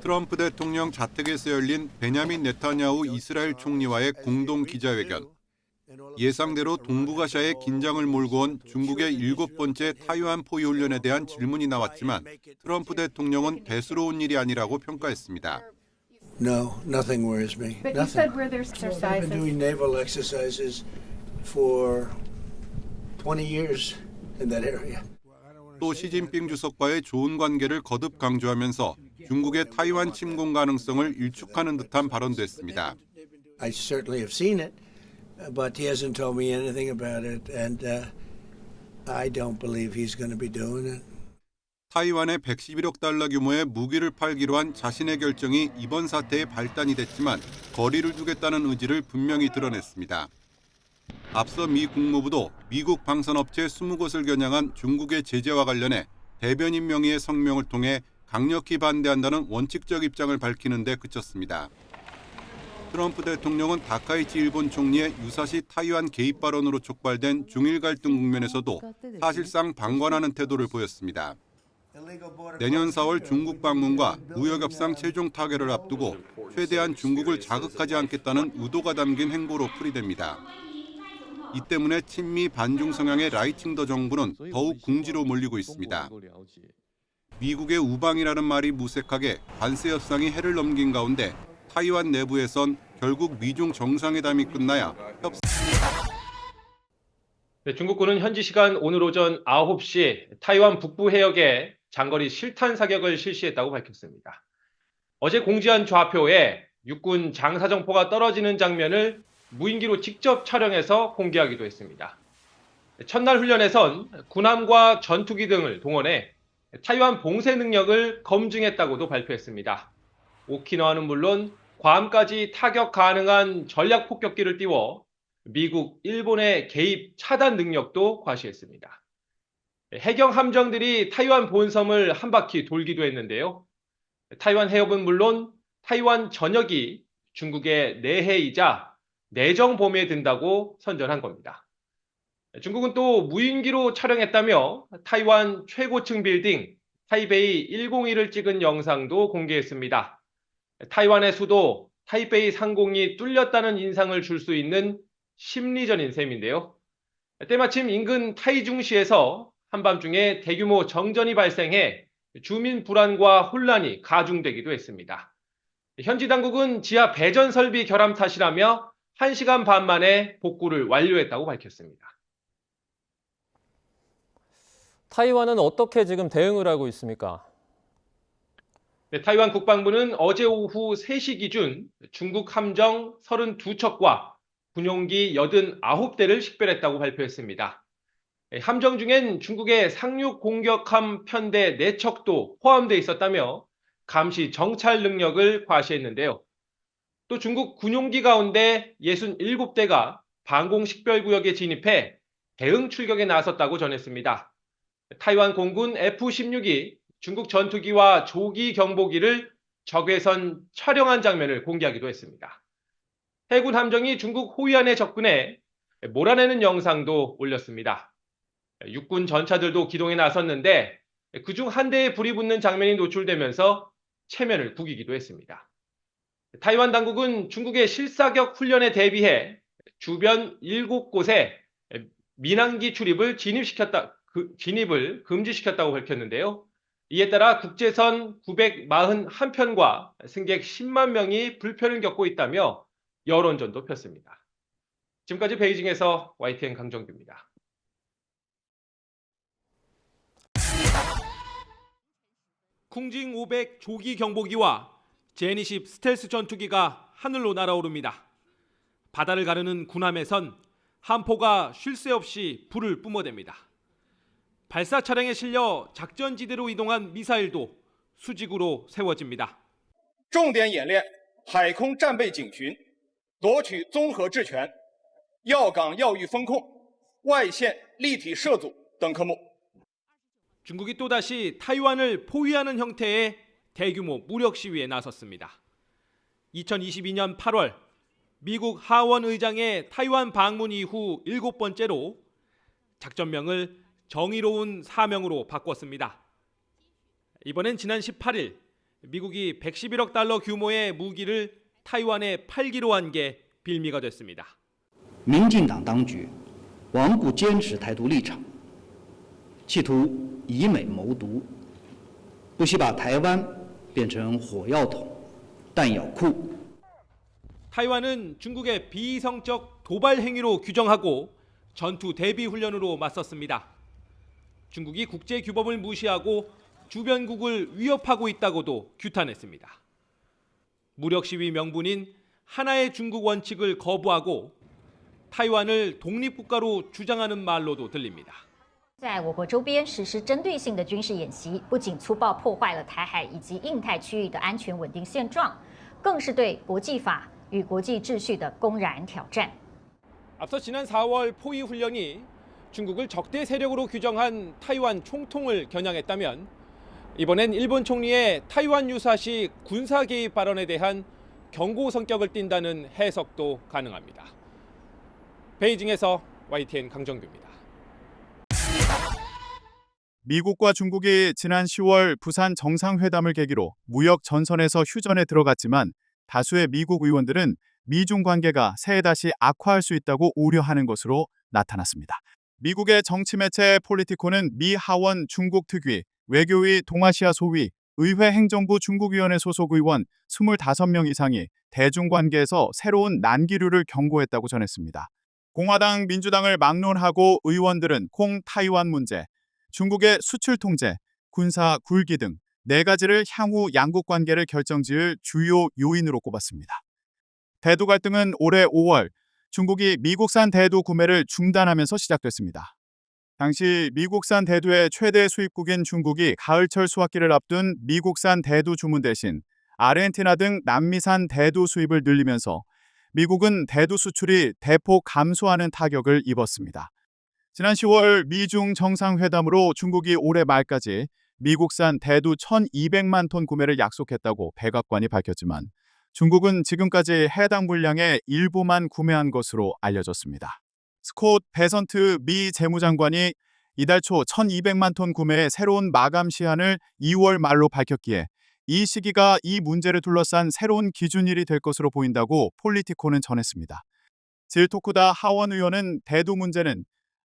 트럼프 대통령 자택에서 열린 베냐민 네타냐후 이스라엘 총리와의 공동 기자회견. 예상대로 동북아시아의 긴장을 몰고 온 중국의 7번째 타이완 포위 훈련에 대한 질문이 나왔지만 트럼프 대통령은 대수로운 일이 아니라고 평가했습니다. No, nothing worries me. But you Nothing. said where there's They've been exercises. doing naval exercises for 20 years in that area. 또 시진핑 주석과의 좋은 관계를 거듭 강조하면서 중국의 타이완 침공 가능성을 일축하는 듯한 발언도 했습니다. I certainly have seen it, but he hasn't told me anything about it, and I don't believe he's going to be doing it. 타이완에 111억 달러 규모의 무기를 팔기로 한 자신의 결정이 이번 사태의 발단이 됐지만 거리를 두겠다는 의지를 분명히 드러냈습니다. 앞서 미 국무부도 미국 방산업체 20곳을 겨냥한 중국의 제재와 관련해 대변인 명의의 성명을 통해 강력히 반대한다는 원칙적 입장을 밝히는 데 그쳤습니다. 트럼프 대통령은 다카이치 일본 총리의 유사시 타이완 개입 발언으로 촉발된 중일 갈등 국면에서도 사실상 방관하는 태도를 보였습니다. 내년 4월 중국 방문과 무역 협상 최종 타결을 앞두고 최대한 중국을 자극하지 않겠다는 의도가 담긴 행보로 풀이됩니다. 이 때문에 친미 반중 성향의 라이칭더 정부는 더욱 궁지로 몰리고 있습니다. 미국의 우방이라는 말이 무색하게 관세 협상이 해를 넘긴 가운데 타이완 내부에선 결국 미중 정상회담이 끝나야 네, 중국군은 현지 시간 오늘 오전 9시 타이완 북부 해역에 장거리 실탄 사격을 실시했다고 밝혔습니다. 어제 공지한 좌표에 육군 장사정포가 떨어지는 장면을 무인기로 직접 촬영해서 공개하기도 했습니다. 첫날 훈련에선 군함과 전투기 등을 동원해 타이완 봉쇄 능력을 검증했다고도 발표했습니다. 오키나와는 물론 괌까지 타격 가능한 전략 폭격기를 띄워 미국, 일본의 개입 차단 능력도 과시했습니다. 해경 함정들이 타이완 본섬을 한 바퀴 돌기도 했는데요. 타이완 해협은 물론 타이완 전역이 중국의 내해이자 내정 범위에 든다고 선전한 겁니다. 중국은 또 무인기로 촬영했다며 타이완 최고층 빌딩 타이베이 101을 찍은 영상도 공개했습니다. 타이완의 수도 타이베이 상공이 뚫렸다는 인상을 줄 수 있는 심리전인 셈인데요. 때마침 인근 타이중시에서 한밤중에 대규모 정전이 발생해 주민 불안과 혼란이 가중되기도 했습니다. 현지 당국은 지하 배전 설비 결함 탓이라며 1시간 반 만에 복구를 완료했다고 밝혔습니다. 타이완은 어떻게 지금 대응을 하고 있습니까? 네, 타이완 국방부는 어제 오후 3시 기준 중국 함정 32척과 군용기 89대를 식별했다고 발표했습니다. 함정 중엔 중국의 상륙 공격함 편대 4척도 포함되어 있었다며 감시 정찰 능력을 과시했는데요. 또 중국 군용기 가운데 67대가 방공 식별구역에 진입해 대응 출격에 나섰다고 전했습니다. 타이완 공군 F-16이 중국 전투기와 조기 경보기를 적외선 촬영한 장면을 공개하기도 했습니다. 해군 함정이 중국 호위안에 접근해 몰아내는 영상도 올렸습니다. 육군 전차들도 기동에 나섰는데 그중 한 대에 불이 붙는 장면이 노출되면서 체면을 구기기도 했습니다. 타이완 당국은 중국의 실사격 훈련에 대비해 주변 7곳에 민항기 출입을 진입을 금지시켰다고 밝혔는데요. 이에 따라 국제선 941편과 승객 10만 명이 불편을 겪고 있다며 여론전도 폈습니다. 지금까지 베이징에서 YTN 강정규입니다. 쿵징 500 조기 경보기와 제니10 스텔스 전투기가 하늘로 날아오릅니다. 바다를 가르는 군함에선 함포가 쉴 새 없이 불을 뿜어댑니다. 발사 차량에 실려 작전지대로 이동한 미사일도 수직으로 세워집니다. 重点演练海空战备警巡、夺取综合制权、要岗要域风控、外线立体射阻等科目。 중국이 또다시 타이완을 포위하는 형태의 대규모 무력 시위에 나섰습니다. 2022년 8월 미국 하원 의장의 타이완 방문 이후 7번째로 작전명을 정의로운 사명으로 바꿨습니다. 이번엔 지난 18일 미국이 111억 달러 규모의 무기를 타이완에 팔기로 한 게 빌미가 됐습니다. 民进党当局顽固坚持台独立场，企图以美谋独，不惜把台湾变成火药桶、弹药库。 타이완은 중국의 비이성적 도발 행위로 규정하고 전투 대비 훈련으로 맞섰습니다. 중국이 국제 규범을 무시하고 주변국을 위협하고 있다고도 규탄했습니다. 무력 시위 명분인 하나의 중국 원칙을 거부하고 타이완을 독립국가로 주장하는 말로도 들립니다. 在我国周边实施针对性的军事演习，不仅粗暴破坏了台海以及印太区域的安全稳定现状，更是对国际法与国际秩序的公然挑战。 앞서 지난 4월 포위 훈련이 중국을 적대 세력으로 규정한 타이완 총통을 겨냥했다면 이번엔 일본 총리의 타이완 유사시 군사 개입 발언에 대한 경고 성격을 띈다는 해석도 가능합니다. 베이징에서 YTN 강정규입니다. 미국과 중국이 지난 10월 부산 정상회담을 계기로 무역 전선에서 휴전에 들어갔지만 다수의 미국 의원들은 미중 관계가 새해 다시 악화할 수 있다고 우려하는 것으로 나타났습니다. 미국의 정치 매체 폴리티코는 미 하원 중국 특위, 외교위 동아시아 소위, 의회 행정부 중국위원회 소속 의원 25명 이상이 대중관계에서 새로운 난기류를 경고했다고 전했습니다. 공화당, 민주당을 막론하고 의원들은 콩타이완 문제, 중국의 수출 통제, 군사 굴기 등 4가지를 향후 양국 관계를 결정지을 주요 요인으로 꼽았습니다. 대두 갈등은 올해 5월 중국이 미국산 대두 구매를 중단하면서 시작됐습니다. 당시 미국산 대두의 최대 수입국인 중국이 가을철 수확기를 앞둔 미국산 대두 주문 대신 아르헨티나 등 남미산 대두 수입을 늘리면서 미국은 대두 수출이 대폭 감소하는 타격을 입었습니다. 지난 10월 미중 정상회담으로 중국이 올해 말까지 미국산 대두 1,200만 톤 구매를 약속했다고 백악관이 밝혔지만 중국은 지금까지 해당 물량의 일부만 구매한 것으로 알려졌습니다. 스콧 베선트 미 재무장관이 이달 초 1,200만 톤 구매의 새로운 마감 시한을 2월 말로 밝혔기에 이 시기가 이 문제를 둘러싼 새로운 기준일이 될 것으로 보인다고 폴리티코는 전했습니다. 질 토쿠다 하원 의원은 대두 문제는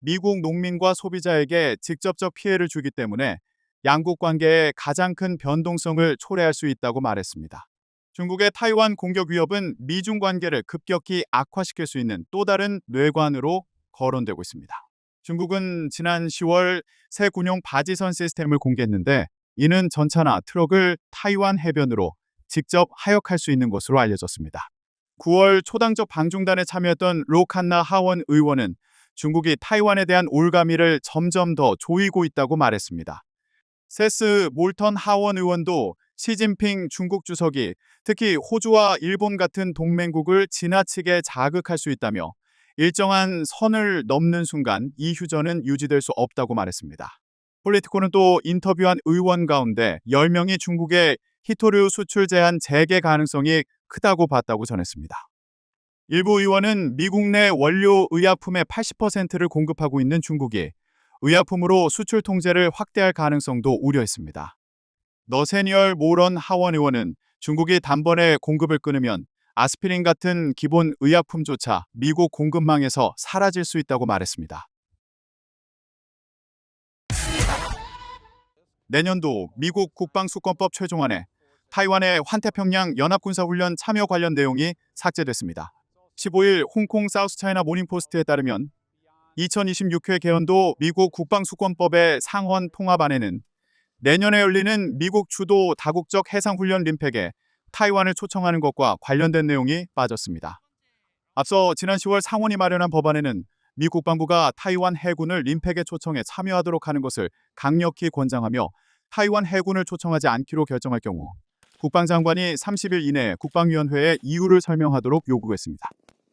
미국 농민과 소비자에게 직접적 피해를 주기 때문에 양국 관계의 가장 큰 변동성을 초래할 수 있다고 말했습니다. 중국의 타이완 공격 위협은 미중 관계를 급격히 악화시킬 수 있는 또 다른 뇌관으로 거론되고 있습니다. 중국은 지난 10월 새 군용 바지선 시스템을 공개했는데 이는 전차나 트럭을 타이완 해변으로 직접 하역할 수 있는 것으로 알려졌습니다. 9월 초당적 방중단에 참여했던 로칸나 하원 의원은 중국이 타이완에 대한 올가미를 점점 더 조이고 있다고 말했습니다. 세스 몰턴 하원 의원도 시진핑 중국 주석이 특히 호주와 일본 같은 동맹국을 지나치게 자극할 수 있다며 일정한 선을 넘는 순간 이 휴전은 유지될 수 없다고 말했습니다. 폴리티코는 또 인터뷰한 의원 가운데 10명이 중국의 히토류 수출 제한 재개 가능성이 크다고 봤다고 전했습니다. 일부 의원은 미국 내 원료 의약품의 80%를 공급하고 있는 중국이 의약품으로 수출 통제를 확대할 가능성도 우려했습니다. 너세니얼 모런 하원 의원은 중국이 단번에 공급을 끊으면 아스피린 같은 기본 의약품조차 미국 공급망에서 사라질 수 있다고 말했습니다. 내년도 미국 국방수권법 최종안에 타이완의 환태평양 연합군사훈련 참여 관련 내용이 삭제됐습니다. 15일 홍콩 사우스차이나 모닝포스트에 따르면 2026회 개헌도 미국 국방수권법의 상헌 통합안에는 내년에 열리는 미국 주도 다국적 해상훈련 림팩에 타이완을 초청하는 것과 관련된 내용이 빠졌습니다. 앞서 지난 10월 상원이 마련한 법안에는 미 국방부가 타이완 해군을 림팩에 초청해 참여하도록 하는 것을 강력히 권장하며 타이완 해군을 초청하지 않기로 결정할 경우 국방장관이 30일 이내에 국방위원회에 이유를 설명하도록 요구했습니다.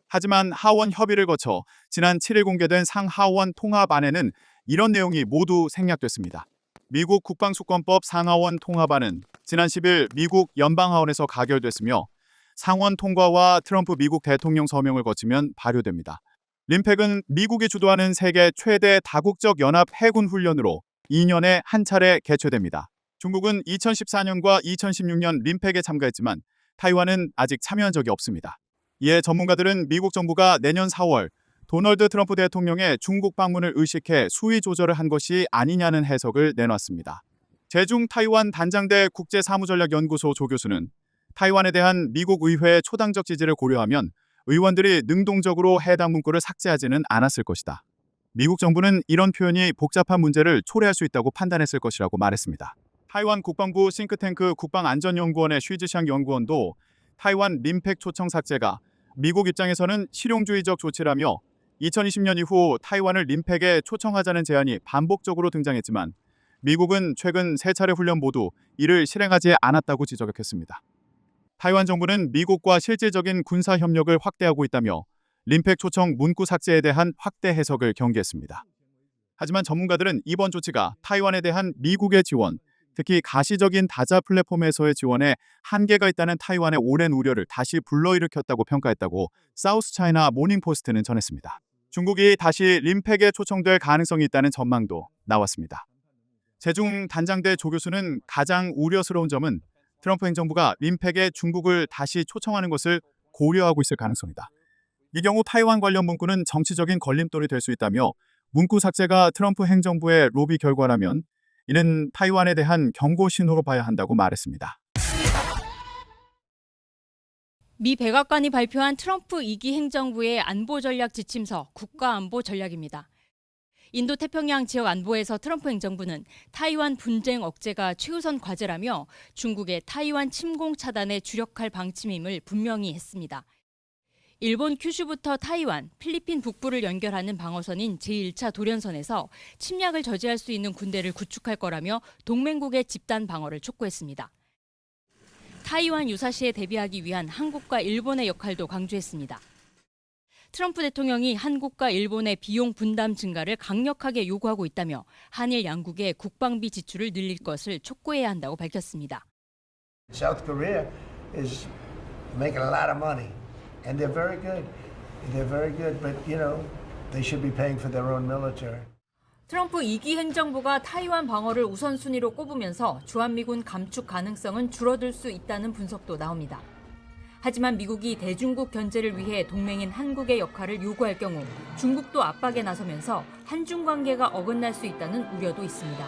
하지만 하원 협의를 거쳐 지난 7일 공개된 상하원 통합안에는 이런 내용이 모두 생략됐습니다. 미국 국방수권법 상하원 통합안은 지난 10일 미국 연방하원에서 가결됐으며 상원 통과와 트럼프 미국 대통령 서명을 거치면 발효됩니다. 림팩은 미국이 주도하는 세계 최대 다국적 연합 해군 훈련으로 2년에 한 차례 개최됩니다. 중국은 2014년과 2016년 림팩에 참가했지만 타이완은 아직 참여한 적이 없습니다. 이에 전문가들은 미국 정부가 내년 4월 도널드 트럼프 대통령의 중국 방문을 의식해 수위 조절을 한 것이 아니냐는 해석을 내놨습니다. 제중 타이완 단장대 국제사무전략연구소 조 교수는 타이완에 대한 미국 의회의 초당적 지지를 고려하면 의원들이 능동적으로 해당 문구를 삭제하지는 않았을 것이다. 미국 정부는 이런 표현이 복잡한 문제를 초래할 수 있다고 판단했을 것이라고 말했습니다. 타이완 국방부 싱크탱크 국방안전연구원의 쉬지샹 연구원도 타이완 림팩 초청 삭제가 미국 입장에서는 실용주의적 조치라며 2020년 이후 타이완을 림팩에 초청하자는 제안이 반복적으로 등장했지만 미국은 최근 3차례 훈련 모두 이를 실행하지 않았다고 지적했습니다. 타이완 정부는 미국과 실질적인 군사 협력을 확대하고 있다며 림팩 초청 문구 삭제에 대한 확대 해석을 경계했습니다. 하지만 전문가들은 이번 조치가 타이완에 대한 미국의 지원, 특히 가시적인 다자 플랫폼에서의 지원에 한계가 있다는 타이완의 오랜 우려를 다시 불러일으켰다고 평가했다고 사우스 차이나 모닝포스트는 전했습니다. 중국이 다시 림팩에 초청될 가능성이 있다는 전망도 나왔습니다. 제중 단장대 조 교수는 가장 우려스러운 점은 트럼프 행정부가 림팩에 중국을 다시 초청하는 것을 고려하고 있을 가능성이다. 이 경우 타이완 관련 문구는 정치적인 걸림돌이 될 수 있다며 문구 삭제가 트럼프 행정부의 로비 결과라면 이는 타이완에 대한 경고 신호로 봐야 한다고 말했습니다. 미 백악관이 발표한 트럼프 2기 행정부의 안보 전략 지침서 국가안보 전략입니다. 인도태평양 지역 안보에서 트럼프 행정부는 타이완 분쟁 억제가 최우선 과제라며 중국의 타이완 침공 차단에 주력할 방침임을 분명히 했습니다. 일본 큐슈부터 타이완, 필리핀 북부를 연결하는 방어선인 제1차 도련선에서 침략을 저지할 수 있는 군대를 구축할 거라며 동맹국의 집단 방어를 촉구했습니다. 타이완 유사시에 대비하기 위한 한국과 일본의 역할도 강조했습니다. 트럼프 대통령이 한국과 일본의 비용 분담 증가를 강력하게 요구하고 있다며 한일 양국의 국방비 지출을 늘릴 것을 촉구해야 한다고 밝혔습니다. South Korea is making a lot of money, and they're very good. They're very good, but you know, they should be paying for their own military. 트럼프 2기 행정부가 타이완 방어를 우선순위로 꼽으면서 주한미군 감축 가능성은 줄어들 수 있다는 분석도 나옵니다. 하지만 미국이 대중국 견제를 위해 동맹인 한국의 역할을 요구할 경우 중국도 압박에 나서면서 한중 관계가 어긋날 수 있다는 우려도 있습니다.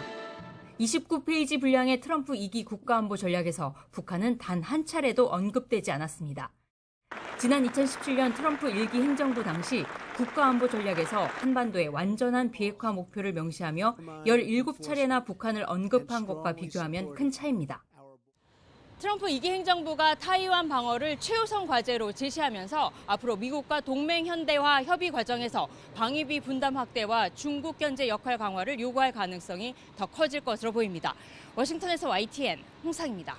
29페이지 분량의 트럼프 2기 국가안보 전략에서 북한은 단 한 차례도 언급되지 않았습니다. 지난 2017년 트럼프 1기 행정부 당시 국가안보 전략에서 한반도의 완전한 비핵화 목표를 명시하며 17차례나 북한을 언급한 것과 비교하면 큰 차이입니다. 트럼프 2기 행정부가 타이완 방어를 최우선 과제로 제시하면서 앞으로 미국과 동맹 현대화 협의 과정에서 방위비 분담 확대와 중국 견제 역할 강화를 요구할 가능성이 더 커질 것으로 보입니다. 워싱턴에서 YTN 홍상입니다.